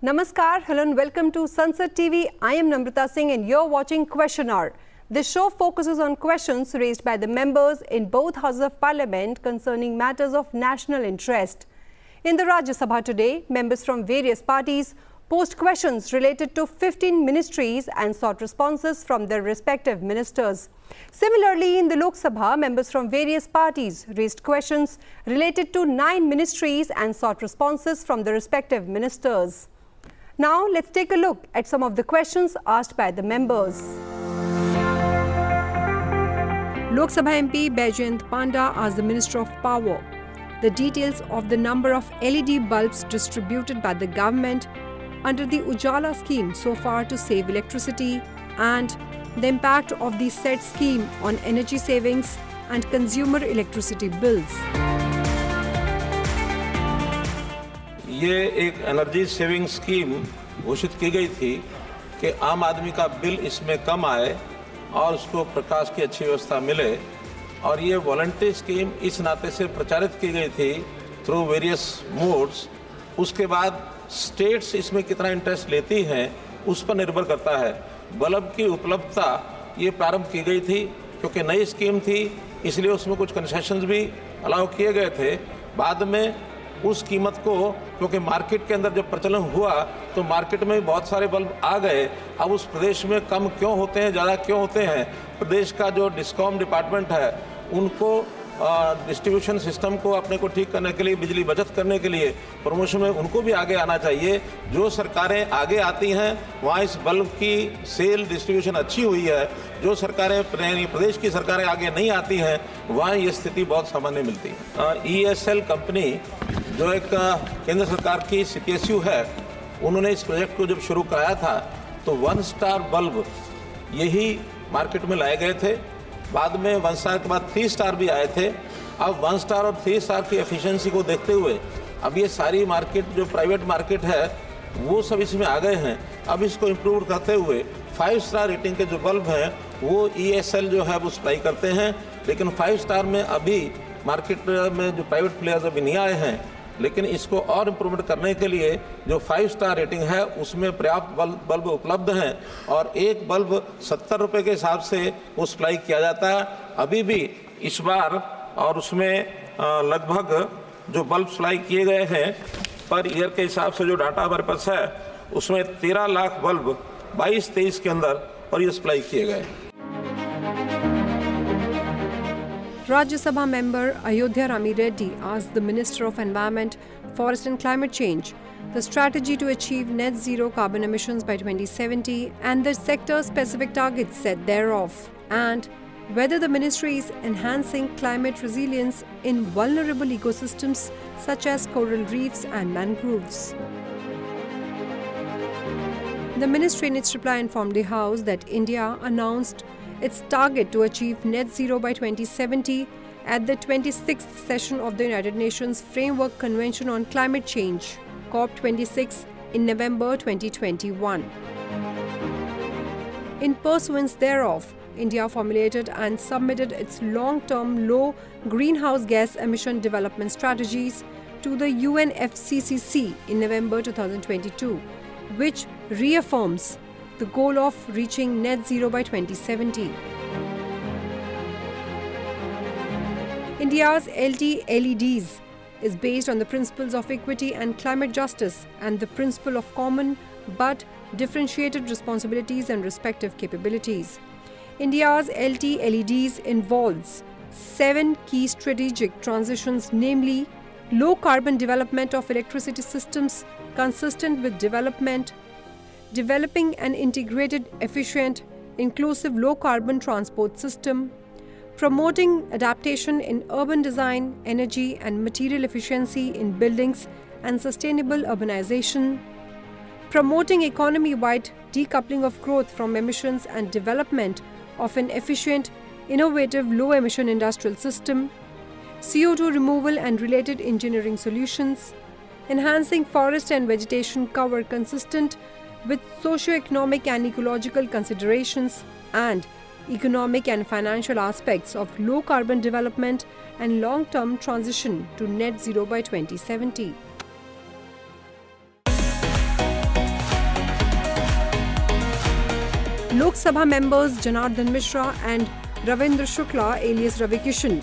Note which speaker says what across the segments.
Speaker 1: Namaskar, hello and welcome to Sunset TV. I am Namrata Singh and you're watching Question Hour. This show focuses on questions raised by the members in both Houses of Parliament concerning matters of national interest. In the Rajya Sabha today, members from various parties posed questions related to 15 ministries and sought responses from their respective ministers. Similarly, in the Lok Sabha, members from various parties raised questions related to 9 ministries and sought responses from the respective ministers. Now, let's take a look at some of the questions asked by the members. Lok Sabha MP Baijayant Panda asked the Minister of Power the details of the number of LED bulbs distributed by the government under the Ujala scheme so far to save electricity and the impact of the said scheme on energy savings and consumer electricity bills.
Speaker 2: ये एक energy saving scheme घोषित की गई थी कि आम आदमी का बिल इसमें कम आए और उसको प्रकाश की अच्छी व्यवस्था मिले, और ये वॉलंटरी स्कीम इस नाते से प्रचारित की गई थी थ्रू वेरियस मोड्स। उसके बाद स्टेट्स इसमें कितना इंटरेस्ट लेती हैं उस पर निर्भर करता है। बल्ब की उपलब्धता ये प्रारंभ की गई थी क्योंकि नई स्कीम थी, इसलिए उसमें कुछ कंसेशंस भी अलाउ किए गए थे। बाद में उस कीमत को, क्योंकि मार्केट के अंदर जब प्रचलन हुआ तो मार्केट में बहुत सारे बल्ब आ गए। अब उस प्रदेश में कम क्यों होते हैं, ज़्यादा क्यों होते हैं, प्रदेश का जो डिस्कॉम डिपार्टमेंट है उनको डिस्ट्रीब्यूशन सिस्टम को अपने को ठीक करने के लिए, बिजली बचत करने के लिए प्रमोशन में उनको भी आगे आना चाहिए। जो सरकारें आगे आती हैं वहाँ इस बल्ब की सेल डिस्ट्रीब्यूशन अच्छी हुई है। जो सरकारें प्रदेश की सरकारें आगे नहीं आती हैं वहाँ ये स्थिति बहुत सामान्य मिलती है। ESL कंपनी जो एक केंद्र सरकार की CPSU है, उन्होंने इस प्रोजेक्ट को जब शुरू कराया था तो 1 स्टार बल्ब यही मार्केट में लाए गए थे। बाद में 1 स्टार के बाद 3 स्टार भी आए थे। अब 1 स्टार और 3 स्टार की एफिशिएंसी को देखते हुए अब ये सारी मार्केट जो प्राइवेट मार्केट है वो सब इसमें आ गए हैं। अब इसको इम्प्रूव करते हुए 5 स्टार रेटिंग के जो बल्ब हैं वो ESL जो है वो सप्लाई करते हैं, लेकिन 5 स्टार में अभी मार्केट में जो प्राइवेट प्लेयर्स अभी नहीं आए हैं। लेकिन इसको और इम्प्रूवमेंट करने के लिए जो 5 स्टार रेटिंग है उसमें पर्याप्त बल्ब उपलब्ध हैं और एक बल्ब 70 रुपये के हिसाब से वो सप्लाई किया जाता है अभी भी इस बार। और उसमें लगभग जो बल्ब सप्लाई किए गए हैं पर ईयर के हिसाब से जो डाटा हमारे पास है उसमें 13 लाख बल्ब 22-23 के अंदर और ये सप्लाई किए गए।
Speaker 1: Rajya Sabha member Ayodhya Rami Reddy asked the Minister of Environment, Forest and Climate Change the strategy to achieve net zero carbon emissions by 2070 and the sector-specific targets set thereof, and whether the ministry is enhancing climate resilience in vulnerable ecosystems such as coral reefs and mangroves. The ministry in its reply informed the House that India announced its target to achieve net zero by 2070 at the 26th session of the United Nations Framework Convention on Climate Change, COP26, in November 2021. In pursuance thereof, India formulated and submitted its long-term low greenhouse gas emission development strategies to the UNFCCC in November 2022, which reaffirms the goal of reaching net zero by 2070. India's LEDs is based on the principles of equity and climate justice and the principle of common but differentiated responsibilities and respective capabilities. India's LEDs involves 7 key strategic transitions, namely low carbon development of electricity systems consistent with developing an integrated, efficient, inclusive low-carbon transport system, promoting adaptation in urban design, energy and material efficiency in buildings and sustainable urbanization, promoting economy-wide decoupling of growth from emissions and development of an efficient, innovative, low-emission industrial system, CO2 removal and related engineering solutions, enhancing forest and vegetation cover consistent with socio-economic and ecological considerations and economic and financial aspects of low-carbon development and long-term transition to net zero by 2070. Lok Sabha members Janardhan Mishra and Ravindra Shukla alias Ravi Kishan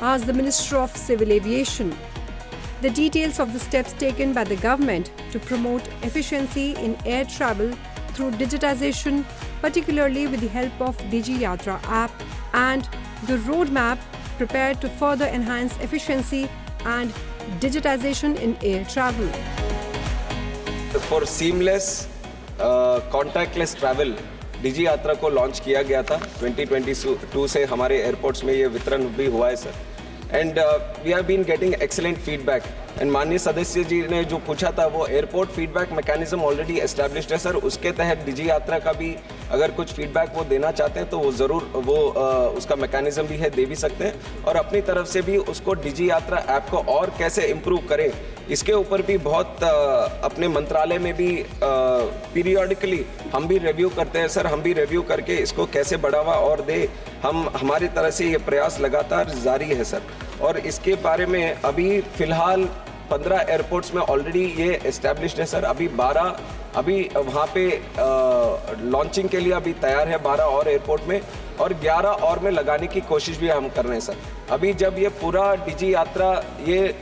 Speaker 1: asked the Minister of Civil Aviation the details of the steps taken by the government to promote efficiency in air travel through digitization, particularly with the help of Digi Yatra app, and the roadmap prepared to further enhance efficiency and digitization in air travel.
Speaker 3: For seamless contactless travel, डिजी यात्रा को launch किया गया था 2022 से हमारे airports में ये वितरण भी हुआ है sir and we have been getting excellent feedback and माननीय सदस्य जी ने जो पूछा था वो airport feedback mechanism already established है सर उसके तहत डिजी यात्रा का भी अगर कुछ फीडबैक वो देना चाहते हैं तो वो ज़रूर वो उसका मैकेनिज्म भी है दे भी सकते हैं और अपनी तरफ से भी उसको डिजी यात्रा ऐप को और कैसे इम्प्रूव करें इसके ऊपर भी बहुत अपने मंत्रालय में भी पीरियडिकली हम भी रिव्यू करते हैं सर हम भी रिव्यू करके इसको कैसे बढ़ावा और दे हम हमारी तरह से ये प्रयास लगातार जारी है सर और इसके बारे में अभी फ़िलहाल 15 एयरपोर्ट्स में ऑलरेडी ये एस्टैब्लिश्ड है सर अभी 12 अभी वहाँ पे लॉन्चिंग के लिए अभी तैयार है 12 और एयरपोर्ट में और 11 और में लगाने की कोशिश भी हम कर रहे हैं सर अभी जब ये पूरा डिजी यात्रा ये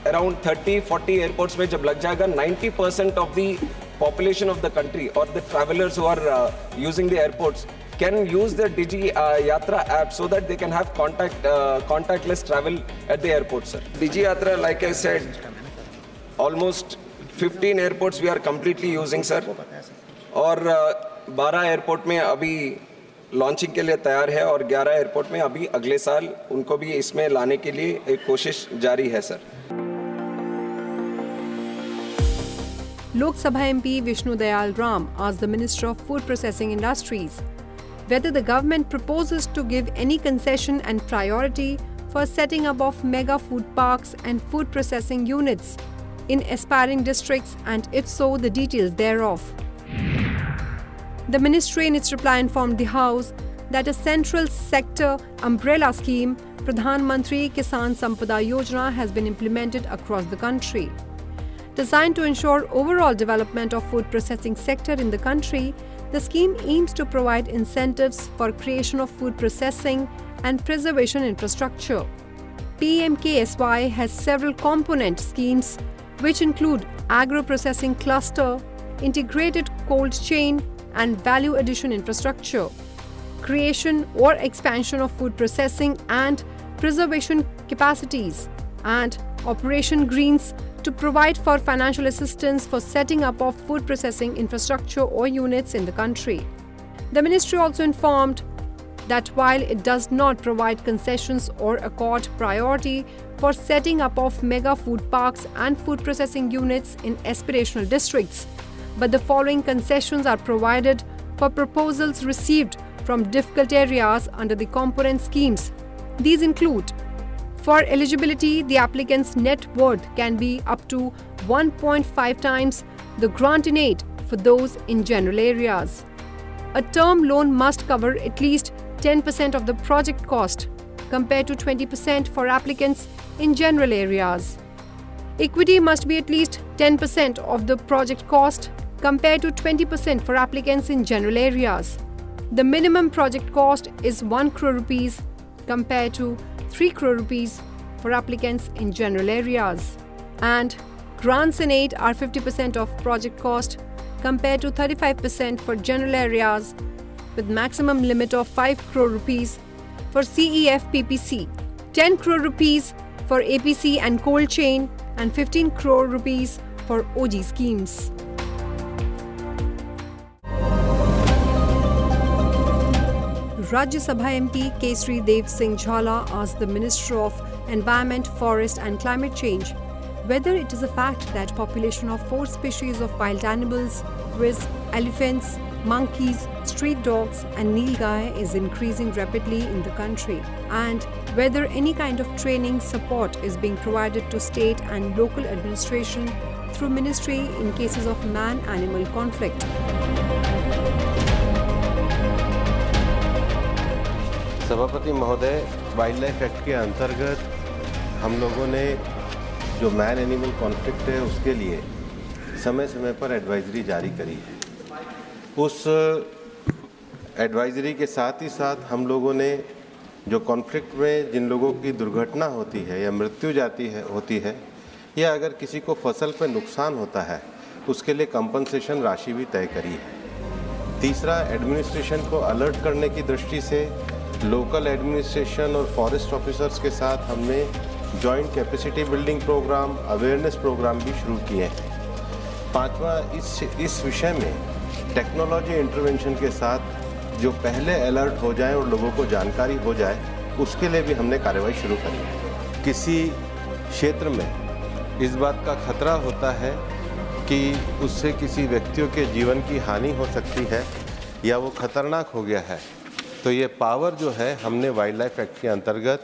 Speaker 3: अराउंड 30-40 एयरपोर्ट्स में जब लग जाएगा 90% of the population of the country or the travelers who are using the airports can use the Digi Yatra app so that they can have contactless travel at the airport, sir. Digi Yatra, like I said, almost 15 airports we are completely using, sir. और 12 airport में अभी launching के लिए तैयार है और 11 airport में अभी अगले साल उनको भी इसमें लाने के लिए एक कोशिश जारी है, sir.
Speaker 1: Lok Sabha MP Vishnu Dayal Ram asked the Minister of Food Processing Industries whether the government proposes to give any concession and priority for setting up of mega food parks and food processing units in aspiring districts and if so, the details thereof. The ministry in its reply informed the House that a central sector umbrella scheme, Pradhan Mantri Kisan Sampada Yojana, has been implemented across the country. Designed to ensure overall development of food processing sector in the country, the scheme aims to provide incentives for creation of food processing and preservation infrastructure. PMKSY has several component schemes which include agro-processing cluster, integrated cold chain and value addition infrastructure, creation or expansion of food processing and preservation capacities, and Operation Greens to provide for financial assistance for setting up of food processing infrastructure or units in the country. The ministry also informed that while it does not provide concessions or accord priority for setting up of mega food parks and food processing units in aspirational districts, but the following concessions are provided for proposals received from difficult areas under the component schemes. These include: for eligibility, the applicant's net worth can be up to 1.5 times the grant in aid for those in general areas. A term loan must cover at least 10% of the project cost, compared to 20% for applicants in general areas. Equity must be at least 10% of the project cost, compared to 20% for applicants in general areas. The minimum project cost is 1 crore rupees, compared to 3 crore rupees for applicants in general areas. And grants in aid are 50% of project cost compared to 35% for general areas, with maximum limit of 5 crore rupees for CEF PPC, 10 crore rupees for APC and cold chain, and 15 crore rupees for OG schemes. Rajya Sabha MP Kesari Dev Singh Jhala asked the Minister of Environment, Forest and Climate Change whether it is a fact that population of 4 species of wild animals, viz. Elephants, monkeys, street dogs and nilgai is increasing rapidly in the country, and whether any kind of training support is being provided to state and local administration through ministry in cases of man-animal conflict.
Speaker 4: सभापति महोदय, wild life act के अंतर्गत हम लोगों ने जो man animal conflict है उसके लिए समय समय पर एडवाइजरी जारी करी है। उस एडवाइजरी के साथ ही साथ हम लोगों ने जो कॉन्फ्लिक्ट में जिन लोगों की दुर्घटना होती है या मृत्यु होती है या अगर किसी को फसल पे नुकसान होता है उसके लिए कंपनसेशन राशि भी तय करी है। तीसरा, एडमिनिस्ट्रेशन को अलर्ट करने की दृष्टि से लोकल एडमिनिस्ट्रेशन और फॉरेस्ट ऑफिसर्स के साथ हमने joint capacity building programme, awareness programme भी शुरू किए हैं। पांचवा, इस विषय में टेक्नोलॉजी इंटरवेंशन के साथ जो पहले अलर्ट हो जाए और लोगों को जानकारी हो जाए उसके लिए भी हमने कार्रवाई शुरू करी है। किसी क्षेत्र में इस बात का खतरा होता है कि उससे किसी व्यक्तियों के जीवन की हानि हो सकती है या वो खतरनाक हो गया है, तो ये पावर जो है हमने वाइल्ड लाइफ एक्ट के अंतर्गत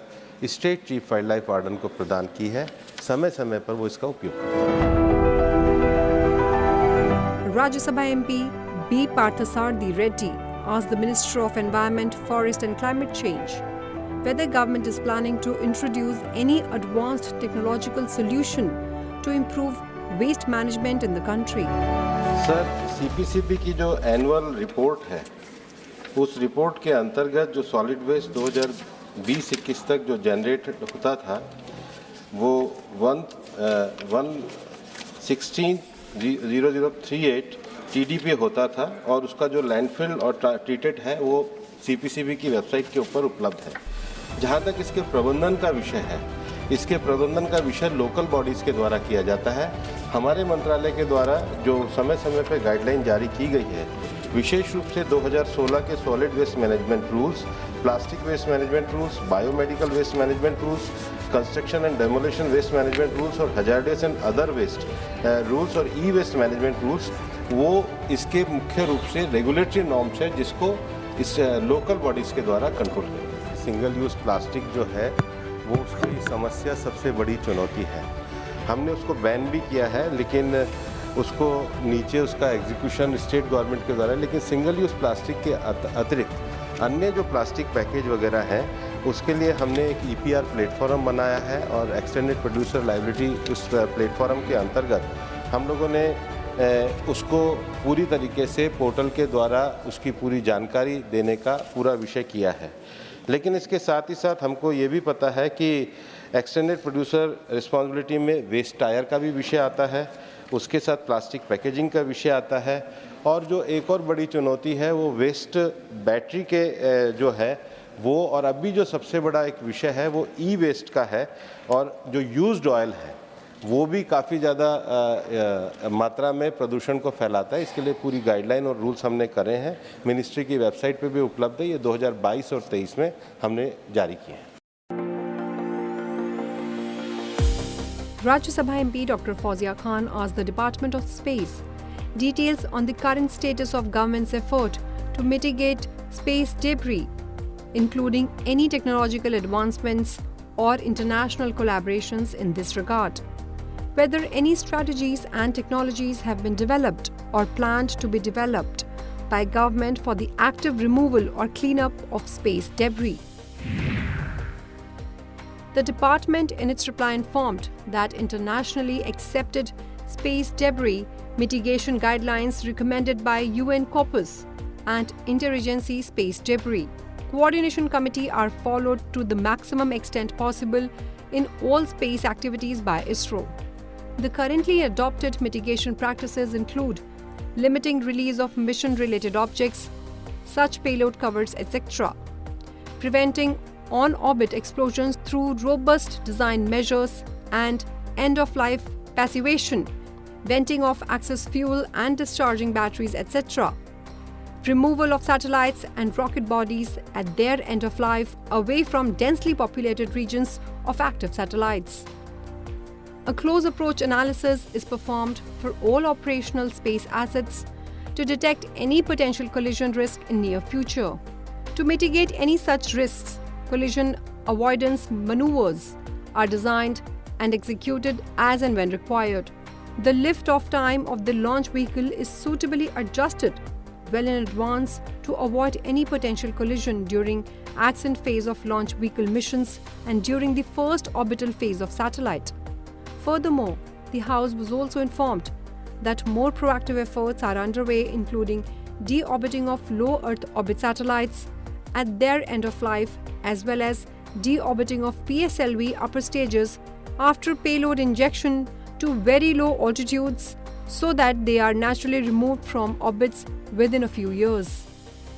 Speaker 4: state chief wild life warden को प्रदान की है। समय समय पर वो इसका उपयोग करें।
Speaker 1: Rajya Sabha MP B. Parthasarathi Reddy asked the Minister of Environment, Forest and Climate Change whether government is planning to introduce any advanced technological solution to improve waste management in the country.
Speaker 4: Sir, CPCB की जो annual report है उस report के अंतर्गत जो solid waste 2020-21 तक जो generate होता था वो 116,0038 TDP होता था और उसका जो लैंडफिल और ट्रीटेड है वो CPCB की वेबसाइट के ऊपर उपलब्ध है। जहाँ तक इसके प्रबंधन का विषय है, इसके प्रबंधन का विषय लोकल बॉडीज़ के द्वारा किया जाता है। हमारे मंत्रालय के द्वारा जो समय समय पर गाइडलाइन जारी की गई है, विशेष रूप से 2016 के solid waste management rules, plastic waste management rules, biomedical waste management rules, construction and demolition waste management rules और hazardous and other waste rules और ई वेस्ट मैनेजमेंट रूल्स, वो इसके मुख्य रूप से रेगुलेटरी नॉर्म्स है जिसको इस लोकल बॉडीज़ के द्वारा कंट्रोल किया। सिंगल यूज़ प्लास्टिक जो है वो उसकी समस्या सबसे बड़ी चुनौती है। हमने उसको बैन भी किया है, लेकिन उसको नीचे उसका एग्जीक्यूशन स्टेट गवर्नमेंट के द्वारा, लेकिन सिंगल यूज़ प्लास्टिक के अतिरिक्त अन्य जो प्लास्टिक पैकेज वगैरह हैं उसके लिए हमने एक EPR प्लेटफॉर्म बनाया है और एक्सटेंडेड प्रोड्यूसर लायबिलिटी उस प्लेटफॉर्म के अंतर्गत हम लोगों ने उसको पूरी तरीके से पोर्टल के द्वारा उसकी पूरी जानकारी देने का पूरा विषय किया है। लेकिन इसके साथ ही साथ हमको ये भी पता है कि एक्सटेंडेड प्रोड्यूसर रिस्पॉन्सिबिलिटी में वेस्ट टायर का भी विषय आता है, उसके साथ प्लास्टिक पैकेजिंग का विषय आता है और जो एक और बड़ी चुनौती है वो वेस्ट बैटरी के जो है वो, और अभी जो सबसे बड़ा एक विषय है वो ई वेस्ट का है और जो यूज्ड ऑयल है वो भी काफ़ी ज़्यादा मात्रा में प्रदूषण को फैलाता है। इसके लिए पूरी गाइडलाइन और रूल्स हमने करे हैं, मिनिस्ट्री की वेबसाइट पे भी उपलब्ध है। ये 2022 और 23 में हमने जारी किए हैं।
Speaker 1: Rajya Sabha MP Dr. Fawzia Khan asked the Department of Space details on the current status of government's effort to mitigate space debris, including any technological advancements or international collaborations in this regard. Whether any strategies and technologies have been developed or planned to be developed by government for the active removal or cleanup of space debris. The department in its reply informed that internationally accepted space debris mitigation guidelines recommended by UN COPUS and Interagency Space Debris Coordination Committee are followed to the maximum extent possible in all space activities by ISRO. The currently adopted mitigation practices include limiting release of mission-related objects, such payload covers, etc., preventing on-orbit explosions through robust design measures and end-of-life passivation, venting of excess fuel and discharging batteries, etc., removal of satellites and rocket bodies at their end of life away from densely populated regions of active satellites. A close approach analysis is performed for all operational space assets to detect any potential collision risk in near future. To mitigate any such risks, collision avoidance maneuvers are designed and executed as and when required. The lift-off time of the launch vehicle is suitably adjusted well in advance to avoid any potential collision during ascent phase of launch vehicle missions and during the first orbital phase of satellite. Furthermore, the House was also informed that more proactive efforts are underway, including deorbiting of low Earth orbit satellites at their end of life, as well as deorbiting of PSLV upper stages after payload injection to very low altitudes so that they are naturally removed from orbits within a few years.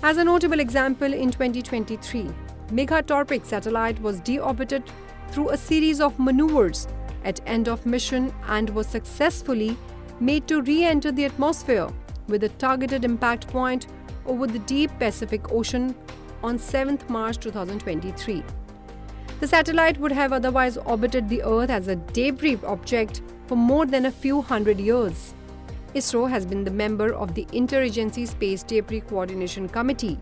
Speaker 1: As a notable example, in 2023, Megha-Torpik satellite was deorbited through a series of maneuvers at end of mission and was successfully made to re-enter the atmosphere with a targeted impact point over the deep Pacific Ocean on 7th March 2023. The satellite would have otherwise orbited the Earth as a debris object for more than a few hundred years. ISRO has been the member of the Interagency Space Debris Coordination Committee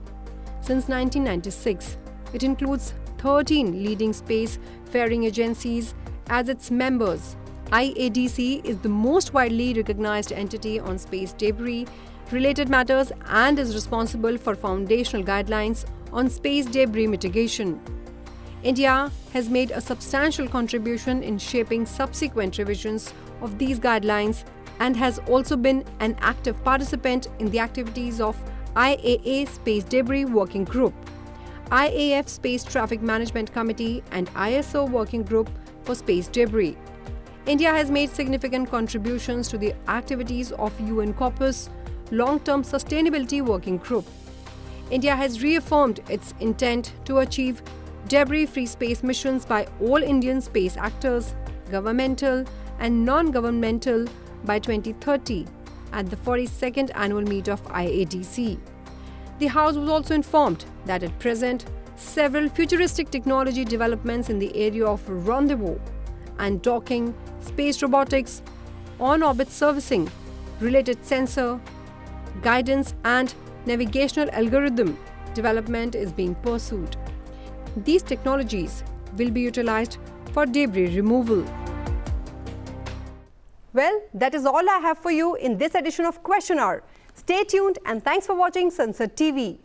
Speaker 1: since 1996. It includes 13 leading space-faring agencies as its members. IADC is the most widely recognized entity on space debris-related matters and is responsible for foundational guidelines on space debris mitigation. India has made a substantial contribution in shaping subsequent revisions of these guidelines and has also been an active participant in the activities of IAA Space Debris Working Group, IAF Space Traffic Management Committee and ISO Working Group for Space Debris. India has made significant contributions to the activities of UN Corpus Long-Term Sustainability Working Group. India has reaffirmed its intent to achieve debris-free space missions by all Indian space actors, governmental and non-governmental, by 2030 at the 42nd annual meet of IADC. The House was also informed that at present, several futuristic technology developments in the area of rendezvous and docking, space robotics, on-orbit servicing, related sensor, guidance and navigational algorithm development is being pursued. These technologies will be utilized for debris removal. Well, that is all I have for you in this edition of Question Hour. Stay tuned and thanks for watching Sansad TV.